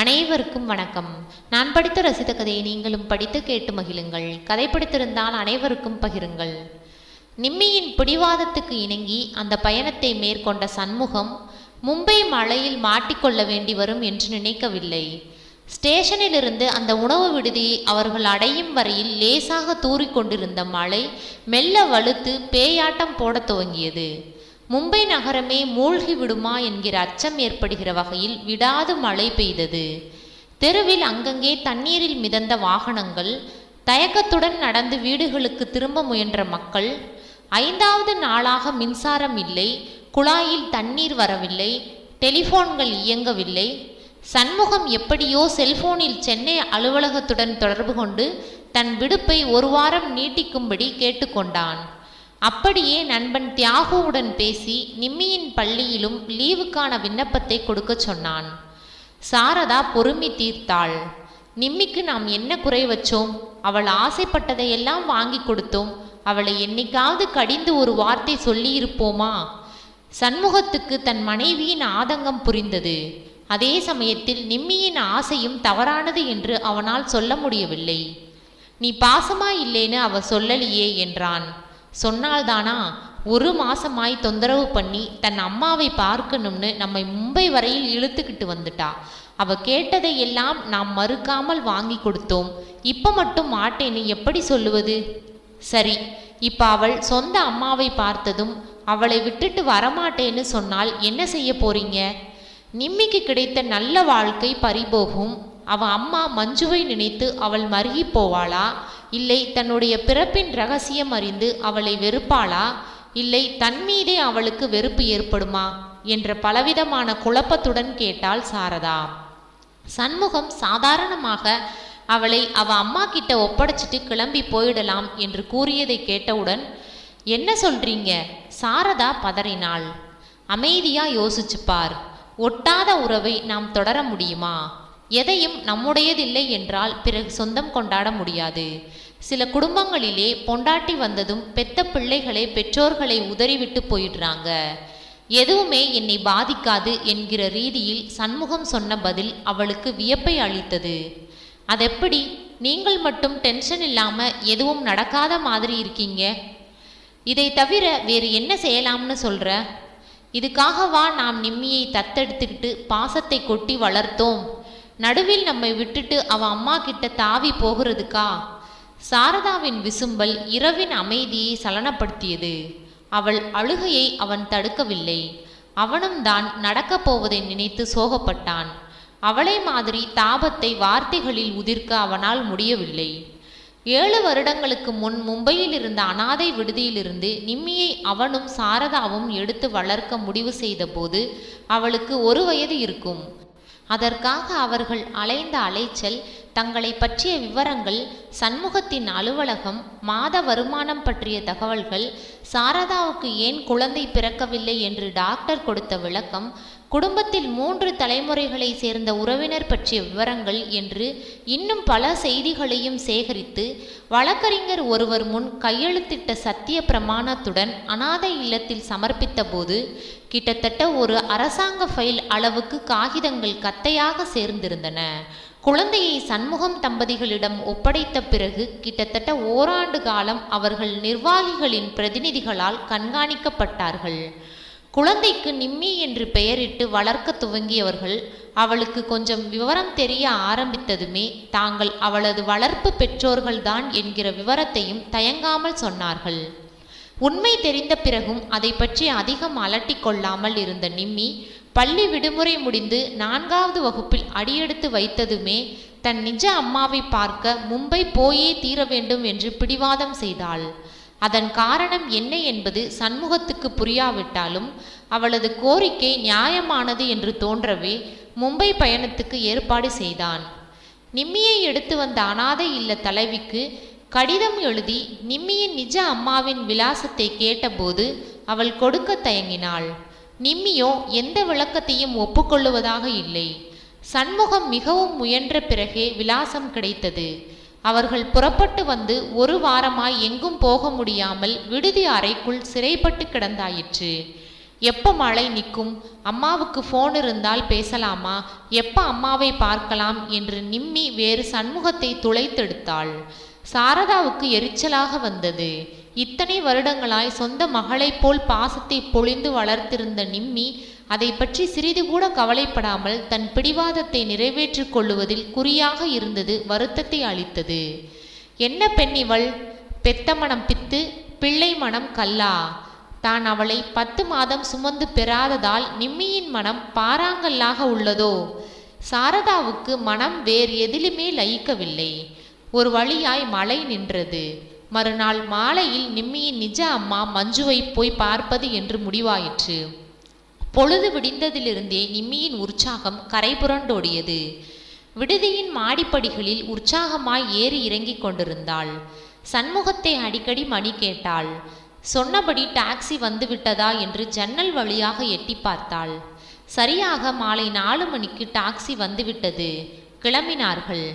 அனைவருக்கும் வணக்கம். நான் படித்து ரசித்த கதையை நீங்களும் படித்து கேட்டு மகிழுங்கள். கதை பிடித்திருந்தால் அனைவருக்கும் பகிருங்கள். நிம்மியின் பிடிவாதத்துக்கு இணங்கி அந்த பயணத்தை மேற்கொண்ட சண்முகம் மும்பை மழையில் மாட்டிக்கொள்ள வேண்டி வரும் என்று நினைக்கவில்லை. ஸ்டேஷனிலிருந்து அந்த உணவு விடுதியை அவர்கள் அடையும் வரையில் லேசாக தூறிக்கொண்டிருந்த மழை மெல்ல வலுத்து பேயாட்டம் போடத் துவங்கியது. மும்பை நகரமே மூழ்கி விடுமா என்கிற அச்சம் ஏற்படுகிற வகையில் விடாது மழை பெய்தது. தெருவில் அங்கங்கே தண்ணீரில் மிதந்த வாகனங்கள், தயக்கத்துடன் நடந்து வீடுகளுக்கு திரும்ப முயன்ற மக்கள். 5வது நாளாக மின்சாரம் இல்லை, குழாயில் தண்ணீர் வரவில்லை, டெலிஃபோன்கள் இயங்கவில்லை. சண்முகம் எப்படியோ செல்போனில் சென்னை அலுவலகத்துடன் தொடர்பு கொண்டு தன் விடுப்பை ஒரு வாரம் நீட்டிக்கும்படி கேட்டுக்கொண்டான். அப்படியே நண்பன் தியாகுவுடன் பேசி நிம்மியின் பள்ளியிலும் லீவுக்கான விண்ணப்பத்தை கொடுக்க சொன்னான். சாரதா பொறுமை தீர்த்தாள். நிம்மிக்கு நாம் என்ன குறை வச்சோம்? அவள் ஆசைப்பட்டதையெல்லாம் வாங்கி கொடுத்தோம். அவளை என்னைக்காவது கடிந்து ஒரு வார்த்தை சொல்லியிருப்போமா? சண்முகத்துக்கு தன் மனைவியின் ஆதங்கம் புரிந்தது. அதே சமயத்தில் நிம்மியின் ஆசையும் தவறானது என்று அவனால் சொல்ல முடியவில்லை. நீ பாசமா இல்லேன்னு அவ சொல்லலையே என்றான். சொன்னால்தானா? 1 மாசமாய் தொந்தரவு பண்ணி தன் அம்மாவை பார்க்கணும்னு நம்மை மும்பை வரையில் இழுத்துக்கிட்டு வந்துட்டா. அவ கேட்டதையெல்லாம் நாம் மறுக்காமல் வாங்கி கொடுத்தோம். இப்ப மட்டும் மாட்டேன்னு எப்படி சொல்லுவது? சரி, இப்ப அவள் சொந்த அம்மாவை பார்த்ததும் அவளை விட்டுட்டு வரமாட்டேன்னு சொன்னால் என்ன செய்ய போறீங்க? நிம்மிக்கு கிடைத்த நல்ல வாழ்க்கை பறிபோகும். அவ அம்மா மஞ்சுவை நினைத்து அவள் மருகி போவாளா? இல்லை தன்னுடைய பிறப்பின் ரகசியம் அறிந்து அவளை வெறுப்பாளா? இல்லை தன் மீதே அவளுக்கு வெறுப்பு ஏற்படுமா என்ற பலவிதமான குழப்பத்துடன் கேட்டாள் சாரதா. சண்முகம் சாதாரணமாக அவளை அவ அம்மா கிட்ட ஒப்படைச்சிட்டு கிளம்பி போயிடலாம் என்று கூறியதை கேட்டவுடன் என்ன சொல்றீங்க? சாரதா பதறினாள். அமைதியா யோசிச்சுப்பார். ஒட்டாத உறவை நாம் தொடர முடியுமா? எதையும் நம்முடையதில்லை என்றால் பிறகு சொந்தம் கொண்டாட முடியாது. சில குடும்பங்களிலே பொண்டாட்டி வந்ததும் பெத்த பிள்ளைகளை பெற்றோர்களை உதறிவிட்டு போயிடுறாங்க. எதுவுமே என்னை பாதிக்காது என்கிற ரீதியில் சண்முகம் சொன்ன பதில் அவளுக்கு வியப்பை அளித்தது. அதெப்படி நீங்கள் மட்டும் டென்ஷன் இல்லாம எதுவும் நடக்காத மாதிரி இருக்கீங்க? இதை தவிர வேறு என்ன செய்யலாம்னு சொல்ற? இதுக்காகவா நாம் நிம்மியை தத்தெடுத்துக்கிட்டு பாசத்தை கொட்டி வளர்த்தோம்? நடுவில் நம்மை விட்டுட்டு அவ அம்மா கிட்ட தாவி போகிறதுக்கா? சாரதாவின் விசும்பல் இரவின் அமைதியை சலனப்படுத்தியது. அவள் அழுகையை அவன் தடுக்கவில்லை. அவனும் தான் நடக்கப் போவதை நினைத்து சோகப்பட்டான். அவளை மாதிரி தாபத்தை வார்த்தைகளில் உதிர்க்க அவனால் முடியவில்லை. 7 வருடங்களுக்கு முன் மும்பையில் இருந்த அனாதை விடுதியிலிருந்து நிம்மியை அவனும் சாரதாவும் எடுத்து வளர்க்க முடிவு செய்த போது அவளுக்கு 1 வயது இருக்கும். அதற்காக அவர்கள் அலைந்த அலைச்சல், தங்களை பற்றிய விவரங்கள், சண்முகத்தின் அலுவலகம், மாத வருமானம் பற்றிய தகவல்கள், சாரதாவுக்கு ஏன் குழந்தை பிறக்கவில்லை என்று டாக்டர் கொடுத்த விளக்கம், குடும்பத்தில் 3 தலைமுறைகளை சேர்ந்த உறவினர் பற்றிய விவரங்கள் என்று இன்னும் பல செய்திகளையும் சேகரித்து வழக்கறிஞர் ஒருவர் முன் கையெழுத்திட்ட சத்திய பிரமாணத்துடன் அனாதை இல்லத்தில் சமர்ப்பித்த போது கிட்டத்தட்ட ஒரு அரசாங்க ஃபைல் அளவுக்கு காகிதங்கள் கத்தையாக சேர்ந்திருந்தன. குழந்தையை சண்முகம் தம்பதிகளிடம் ஒப்படைத்த பிறகு கிட்டத்தட்ட ஓராண்டு காலம் அவர்கள் நிர்வாகிகளின் பிரதிநிதிகளால் கண்காணிக்கப்பட்டார்கள். குழந்தைக்கு நிம்மி என்று பெயரிட்டு வளர்க்க துவங்கியவர்கள் அவளுக்கு கொஞ்சம் விவரம் தெரிய ஆரம்பித்ததுமே தாங்கள் அவளது வளர்ப்பு பெற்றோர்கள்தான் என்கிற விவரத்தையும் தயங்காமல் சொன்னார்கள். உண்மை தெரிந்த பிறகும் அதை பற்றி அதிகம் அலட்டி கொள்ளாமல் இருந்த நிம்மி பள்ளி விடுமுறை முடிந்து 4வது வகுப்பில் அடியெடுத்து வைத்ததுமே தன் நிஜ அம்மாவை பார்க்க மும்பை போயே தீர வேண்டும் என்று பிடிவாதம் செய்தாள். அதன் காரணம் என்ன என்பது சண்முகத்துக்கு புரியாவிட்டாலும் அவளது கோரிக்கை நியாயமானது என்று தோன்றவே மும்பை பயணத்துக்கு ஏற்பாடு செய்தான். நிம்மியை எடுத்து வந்த அனாதை இல்ல தலைவிக்கு கடிதம் எழுதி நிம்மியின் நிஜ அம்மாவின் விலாசத்தை கேட்டபோது அவள் கொடுக்க தயங்கினாள். நிம்மியோ எந்த விளக்கத்தையும் ஒப்புக்கொள்ளுவதாக இல்லை. சண்முகம் மிகவும் முயன்ற பிறகே விலாசம் கிடைத்தது. அவர்கள் புறப்பட்டு வந்து 1 வாரமாய் எங்கும் போக முடியாமல் விடுதி அறைக்குள் சிறைப்பட்டு கிடந்தாயிற்று. எப்போ மழை நிற்கும், அம்மாவுக்கு ஃபோன் இருந்தால் பேசலாமா, எப்போ அம்மாவை பார்க்கலாம் என்று நிம்மி வேறு சண்முகத்தை துளைத்தெடுத்தாள். சாரதாவுக்கு எரிச்சலாக வந்தது. இத்தனை வருடங்களாய் சொந்த மகளைப் போல் பாசத்தை பொழிந்து வளர்த்திருந்த நிம்மி அதை பற்றி சிறிது கூட கவலைப்படாமல் தன் பிடிவாதத்தை நிறைவேற்றிக் கொள்ளுவதில் குறியாக இருந்தது வருத்தத்தை அளித்தது. என்ன பெண் இவள், பெத்த மனம் பித்து பிள்ளை மனம் கல்லா. தான் அவளை 10 மாதம் சுமந்து பெறாததால் நிம்மியின் மனம் பாறாங்கல்லாக உள்ளதோ? சாரதாவுக்கு மனம் வேறு எதிலுமே லயிக்கவில்லை. ஒரு வழியாய் மழை நின்றது. மறுநாள் மாலையில் நிம்மியின் நிஜ அம்மா மஞ்சுவை போய் பார்ப்பது என்று முடிவாயிற்று. பொழுது விடிந்ததிலிருந்தே நிம்மியின் உற்சாகம் கரை புரண்டோடியது. விடுதியின் மாடிப்படிகளில் உற்சாகமாய் ஏறி இறங்கிக் கொண்டிருந்தாள். சண்முகத்தை அடிக்கடி மணி கேட்டாள். சொன்னபடி டாக்ஸி வந்து விட்டதா என்று ஜன்னல் வழியாக எட்டி பார்த்தாள். சரியாக மாலை 4 மணிக்கு டாக்ஸி வந்துவிட்டது. கிளம்பினார்கள்.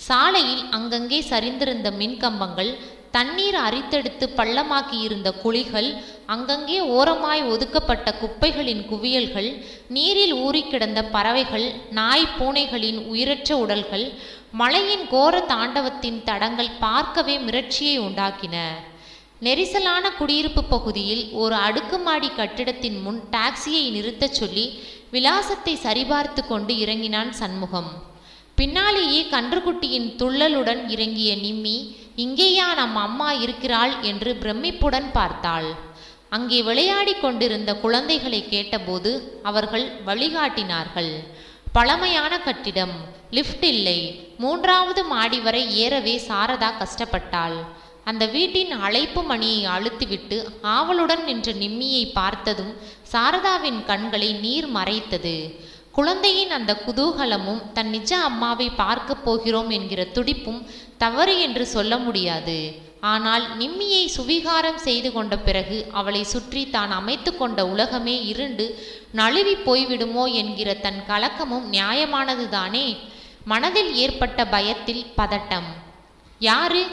சாலையில் அங்கங்கே சரிந்திருந்த மின்கம்பங்கள், தண்ணீர் அரித்தெடுத்து பள்ளமாக்கியிருந்த குழிகள், அங்கங்கே ஓரமாய் ஒதுக்கப்பட்ட குப்பைகளின் குவியல்கள், நீரில் ஊறிக்கிடந்த பறவைகள், நாய் பூனைகளின் உயிரற்ற உடல்கள், மழையின் கோர தாண்டவத்தின் தடங்கள் பார்க்கவே மிரட்சியை உண்டாக்கின. நெரிசலான குடியிருப்பு பகுதியில் ஒரு அடுக்குமாடி கட்டிடத்தின் முன் டாக்ஸியை நிறுத்தச் சொல்லி விலாசத்தை சரிபார்த்து கொண்டு இறங்கினான் சண்முகம். பின்னாலேயே கன்றுக்குட்டியின் துள்ளலுடன் இறங்கிய நிம்மி, இங்கேயா நம் அம்மா இருக்கிறாள் என்று பிரமிப்புடன் பார்த்தாள். அங்கே விளையாடி கொண்டிருந்த குழந்தைகளை கேட்டபோது அவர்கள் வழிகாட்டினார்கள். பழமையான கட்டிடம், லிஃப்ட் இல்லை. 3வது மாடி வரை ஏறவே சாரதா கஷ்டப்பட்டாள். அந்த வீட்டின் அழைப்பு மணியை அழுத்திவிட்டு ஆவலுடன் நின்ற நிம்மியை பார்த்ததும் சாரதாவின் கண்களை நீர் மறைத்தது. குழந்தையின் அந்த குதூகலமும் தன் நிஜ அம்மாவை பார்க்க போகிறோம் என்கிற துடிப்பும் தவறு என்று சொல்ல முடியாது. ஆனால் நிம்மியை சுவீகாரம் செய்து கொண்ட பிறகு அவளை சுற்றி தான் அமைத்து கொண்ட உலகமே இருண்டு நழுவி போய்விடுமோ என்கிற தன் கலக்கமும் நியாயமானதுதானே. மனதில் ஏற்பட்ட பயத்தில் பதட்டம். யாரு?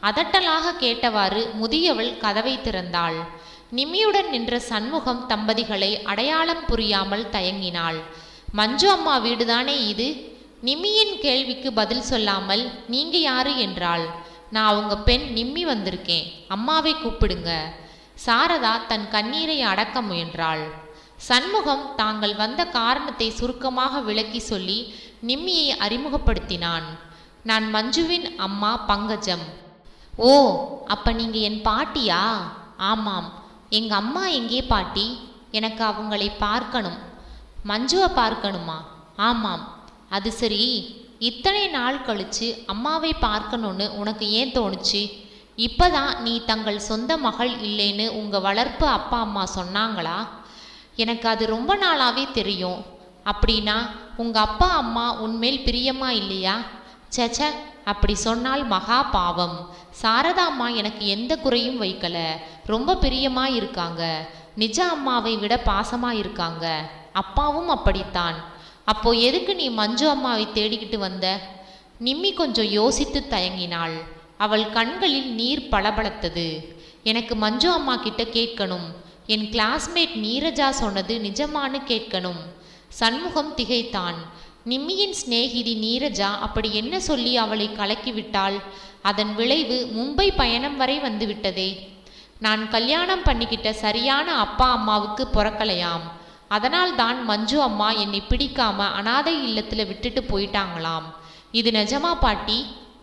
அதட்டலாக கேட்டவாறு முதியவள் கதவை திறந்தாள். நிம்மியுடன் நின்ற சண்முகம் தம்பதிகளை அடையாளம் புரியாமல் தயங்கினாள். மஞ்சு அம்மா வீடுதானே இது? நிம்மியின் கேள்விக்கு பதில் சொல்லாமல் நீங்க யாரு என்றாள். நான் உங்க பெண் நிம்மி வந்திருக்கேன், அம்மாவை கூப்பிடுங்க. சாரதா தன் கண்ணீரை அடக்க முயன்றாள். சண்முகம் தாங்கள் வந்த காரணத்தை சுருக்கமாக விளக்கி சொல்லி நிம்மியை அறிமுகப்படுத்தினான். நான் மஞ்சுவின் அம்மா பங்கஜம். ஓ, அப்ப நீங்க என் பாட்டியா? ஆமாம். எங்க அம்மா எங்கே பாட்டி? எனக்கு அவங்களை பார்க்கணும். மஞ்சுவை பார்க்கணுமா? ஆமாம். அது சரி, இத்தனை நாள் கழிச்சு அம்மாவை பார்க்கணும்னு உனக்கு ஏன் தோணுச்சு? இப்பதான் நீ தங்கள் சொந்த மகள் இல்லைன்னு உங்க வளர்ப்பு அப்பா அம்மா சொன்னாங்களா? எனக்கு அது ரொம்ப நாளாவே தெரியும். அப்படின்னா உங்க அப்பா அம்மா உன்மேல் பிரியமா இல்லையா? சச்ச, அப்படி சொன்னால் மகா பாவம். சாரதா அம்மா எனக்கு எந்த குறையும் வைக்கல, ரொம்ப பிரியமா இருக்காங்க. நிஜ அம்மாவை விட பாசமா இருக்காங்க. அப்பாவும் அப்படித்தான். அப்போ எதுக்கு நீ மஞ்சு அம்மாவை தேடிக்கிட்டு வந்த? நிம்மி கொஞ்சம் யோசித்து தயங்கினாள். அவள் கண்களில் நீர் பளபளத்தது. எனக்கு மஞ்சு அம்மா கிட்ட கேட்கணும். என் கிளாஸ்மேட் நீரஜா சொன்னது நிஜமானு கேட்கணும். சண்முகம் திகைத்தான். நிம்மியின் சிநேகிதி நீரஜா அப்படி என்ன சொல்லி அவளை கலக்கிவிட்டாள்? அதன் விளைவு மும்பை பயணம் வரை வந்து விட்டதே. நான் கல்யாணம் பண்ணிக்கிட்ட சரியான அப்பா அம்மாவுக்கு பிறக்கலையாம். அதனால் தான் மஞ்சு அம்மா என்னை பிடிக்காம அனாதை இல்லத்தில் விட்டுட்டு போயிட்டாங்களாம். இது நிஜமா பாட்டி?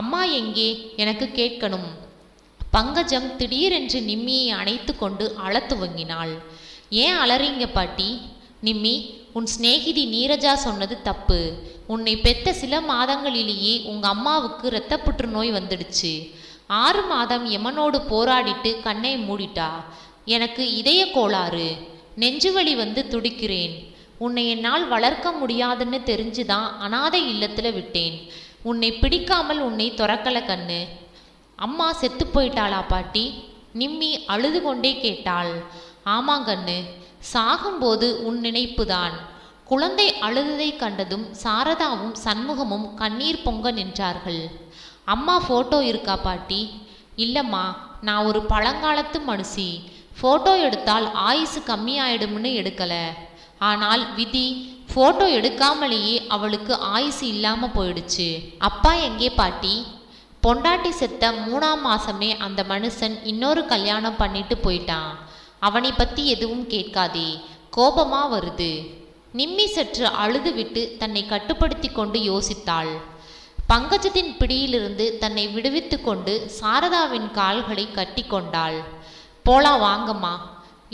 அம்மா எங்கே? எனக்கு கேட்கணும். பங்கஜம் திடீரென்று நிம்மியை அணைத்து கொண்டு அழத் துவங்கினாள். ஏன் அலறீங்க பாட்டி? நிம்மி, உன் சிநேகிதி நீரஜா சொன்னது தப்பு. உன்னை பெத்த சில மாதங்களிலேயே உங்க அம்மாவுக்கு இரத்த புற்றுநோய் வந்துடுச்சு. 6 மாதம் யமனோடு போராடிட்டு கண்ணை மூடிட்டா. எனக்கு இதய கோளாறு, நெஞ்சுவலி வந்து துடிக்கிறேன். உன்னை என்னால் வளர்க்க முடியாதுன்னு தெரிஞ்சுதான் அனாதை இல்லத்துல விட்டேன். உன்னை பிடிக்காமல் உன்னை துறக்கல கண்ணு. அம்மா செத்து போயிட்டாளா பாட்டி? நிம்மி அழுது கொண்டே கேட்டாள். ஆமாங்கண்ணு, சாகும்போது உன் நினைப்புதான். குழந்தை அழுததை கண்டதும் சாரதாவும் சண்முகமும் கண்ணீர் பொங்க நின்றார்கள். அம்மா ஃபோட்டோ இருக்கா பாட்டி? இல்லைம்மா, நான் ஒரு பழங்காலத்து மனுஷி. ஃபோட்டோ எடுத்தால் ஆயுசு கம்மியாயிடும்னு எடுக்கலை. ஆனால் விதி ஃபோட்டோ எடுக்காமலேயே அவளுக்கு ஆயுசு இல்லாமல் போயிடுச்சு. அப்பா எங்கே பாட்டி? பொண்டாட்டி செத்த 3ஆம் மாசமே அந்த மனுஷன் இன்னொரு கல்யாணம் பண்ணிட்டு போயிட்டான். அவனை பற்றி எதுவும் கேட்காதே, கோபமா வருது. நிம்மி சற்று அழுது விட்டு தன்னை கட்டுப்படுத்தி கொண்டு யோசித்தாள். பங்கஜத்தின் பிடியிலிருந்து தன்னை விடுவித்து கொண்டு சாரதாவின் கால்களை கட்டி கொண்டாள். போலாம் வாங்கம்மா,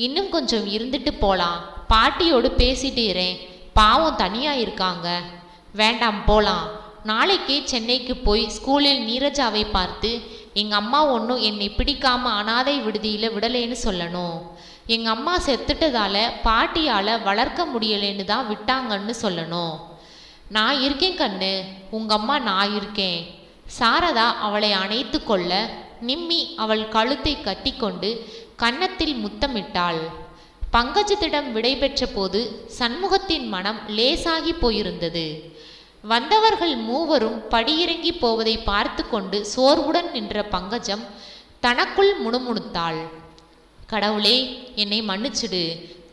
இன்னும் கொஞ்சம் இருந்துட்டு போலாம், பாட்டியோடு பேசிட்டு இரேன், பாவம் தனியா இருக்காங்க. வேண்டாம் போலாம், நாளைக்கே சென்னைக்கு போய் ஸ்கூலில் நீரஜாவை பார்த்து எங்கள் அம்மா ஒன்றும் என்னை பிடிக்காம அனாதை விடுதியில் விடலேன்னு சொல்லணும். எங்கள் அம்மா செத்துட்டதால பாட்டியால் வளர்க்க முடியலேன்னு தான் விட்டாங்கன்னு சொல்லணும். நான் இருக்கேன் கண்ணு, உங்கள் அம்மா நான் இருக்கேன். சாரதா அவளை அணைத்து கொள்ள நிம்மி அவள் கழுத்தை கட்டி கொண்டு கன்னத்தில் முத்தமிட்டாள். பங்கஜத்திடம் விடைபெற்ற போது சண்முகத்தின் மனம் லேசாகி போயிருந்தது. வந்தவர்கள் மூவரும் படியிறங்கி போவதை பார்த்து கொண்டு சோர்வுடன் நின்ற பங்கஜம் தனக்குள் முணுமுணுத்தாள். கடவுளே, என்னை மன்னிச்சிடு.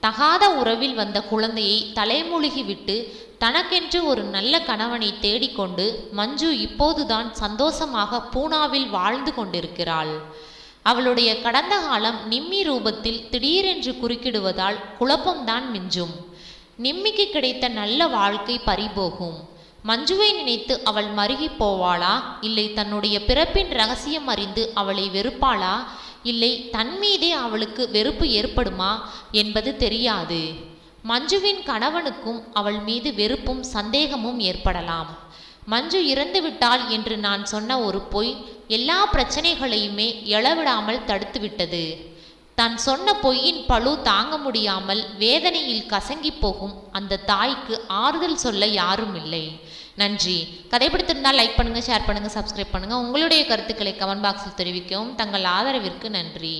தகாத உறவில் வந்த குழந்தையை தலைமூழ்கி விட்டு தனக்கென்று ஒரு நல்ல கணவனை தேடிக்கொண்டு மஞ்சு இப்போதுதான் சந்தோஷமாக பூனாவில் வாழ்ந்து கொண்டிருக்கிறாள். அவளுடைய கடந்த காலம் நிம்மி ரூபத்தில் திடீரென்று குறுக்கிடுவதால் குழப்பம்தான் மிஞ்சும். நிம்மிக்கு கிடைத்த நல்ல வாழ்க்கை பறிபோகும். மஞ்சுவை நினைத்து அவள் மருகி போவாளா, இல்லை தன்னுடைய பிறப்பின் ரகசியம் அறிந்து அவளை வெறுப்பாளா, இல்லை தன் மீதே அவளுக்கு வெறுப்பு ஏற்படுமா என்பது தெரியாது. மஞ்சுவின் கணவனுக்கும் அவள் மீது வெறுப்பும் சந்தேகமும் ஏற்படலாம். மஞ்சு இறந்து விட்டாள் என்று நான் சொன்ன ஒரு பொய் எல்லா பிரச்சனைகளையுமே எழவிடாமல் தடுத்துவிட்டது. தான் சொன்ன பொய்யின் பழு தாங்க முடியாமல் வேதனையில் கசங்கி போகும் அந்த தாய்க்கு ஆறுதல் சொல்ல யாரும் இல்லை. நன்றி. கதை பிடித்திருந்தால் லைக் பண்ணுங்கள், ஷேர் பண்ணுங்கள், சப்ஸ்கிரைப் பண்ணுங்கள். உங்களுடைய கருத்துக்களை கமெண்ட் பாக்ஸில் தெரிவிக்கவும். தங்கள் ஆதரவிற்கு நன்றி.